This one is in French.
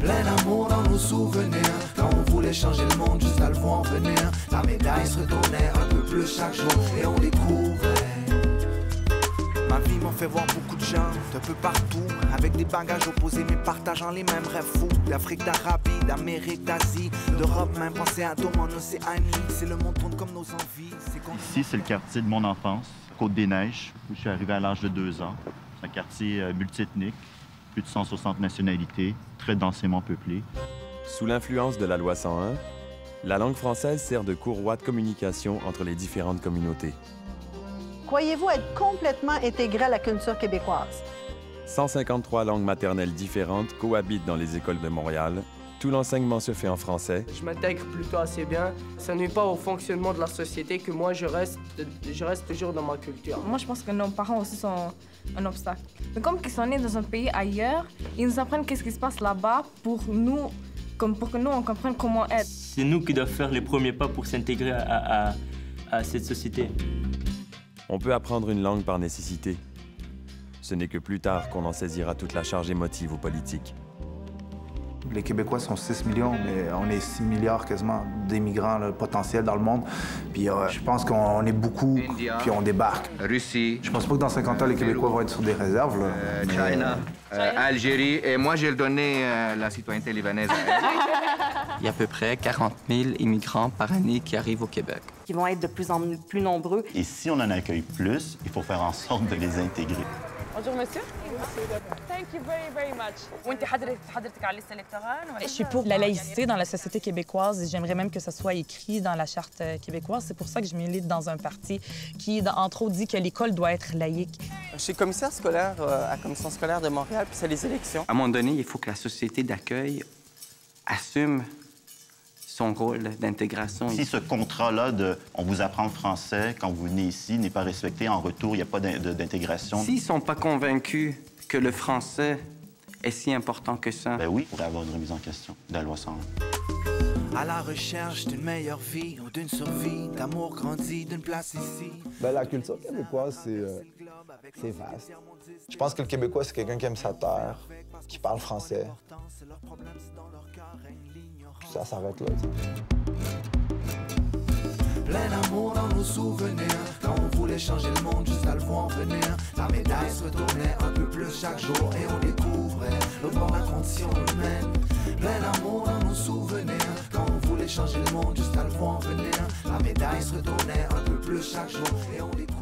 Plein d'amour dans nos souvenirs. Quand on voulait changer le monde, juste à le voir venir. La médaille se retournait un peu plus chaque jour et on découvrait. Ma vie m'a fait voir beaucoup de gens d'un peu partout, avec des bagages opposés mais partageant les mêmes rêves fous. D'Afrique, d'Arabie, d'Amérique, d'Asie, d'Europe, même pensée à Dôme en Océanie. C'est le monde tourne comme nos envies. Ici, c'est le quartier de mon enfance, Côte-des-Neiges, où je suis arrivé à l'âge de 2 ans. C'est un quartier multiethnique, plus de 160 nationalités, très densément peuplé. Sous l'influence de la loi 101, la langue française sert de courroie de communication entre les différentes communautés. Croyez-vous être complètement intégré à la culture québécoise? 153 langues maternelles différentes cohabitent dans les écoles de Montréal. Tout l'enseignement se fait en français. Je m'intègre plutôt assez bien. Ça nuit pas au fonctionnement de la société que moi, je reste toujours dans ma culture. Moi, je pense que nos parents aussi sont un obstacle. Mais comme ils sont nés dans un pays ailleurs, ils nous apprennent qu'est-ce qui se passe là-bas pour nous, pour que nous, on comprenne comment être. C'est nous qui devons faire les premiers pas pour s'intégrer à cette société. On peut apprendre une langue par nécessité. Ce n'est que plus tard qu'on en saisira toute la charge émotive ou politique. Les Québécois sont 6 millions, mais on est 6 milliards quasiment d'immigrants potentiels dans le monde. Puis je pense qu'on est beaucoup, puis on débarque. Russie. Je pense pas que dans 50 ans, les Québécois vont être sur des réserves. China. Algérie. Et moi, j'ai donné la citoyenneté libanaise à elle. Il y a à peu près 40 000 immigrants par année qui arrivent au Québec. Qui vont être de plus en plus nombreux. Et si on en accueille plus, il faut faire en sorte de les intégrer. Bonjour, monsieur. Thank you very, very much. Je suis pour la laïcité dans la société québécoise et j'aimerais même que ça soit écrit dans la Charte québécoise. C'est pour ça que je milite dans un parti qui, entre autres, dit que l'école doit être laïque. Je suis commissaire scolaire à la Commission scolaire de Montréal, puis c'est les élections. À un moment donné, il faut que la société d'accueil assume son rôle d'intégration. Si ce contrat-là de « on vous apprend le français quand vous venez ici » n'est pas respecté, en retour, il n'y a pas d'intégration. S'ils ne sont pas convaincus que le français est si important que ça... Ben oui, il pourrait y avoir une remise en question de la loi 101. À la recherche d'une meilleure vie ou d'une survie, d'amour grandi d'une place ici. Ben, la culture québécoise, c'est vaste. Je pense que le Québécois, c'est quelqu'un qui aime sa terre, qui parle français. Ça s'arrête là. Plein d'amour dans nos souvenirs. Quand on voulait changer le monde, juste à le voir venir. La médaille se retournait un peu plus chaque jour et on découvrait le bord de la condition humaine. Plein d'amour dans nos souvenirs. Quand on voulait changer le monde, juste à le voir venir. La médaille se retournait un peu plus chaque jour et on découvrait.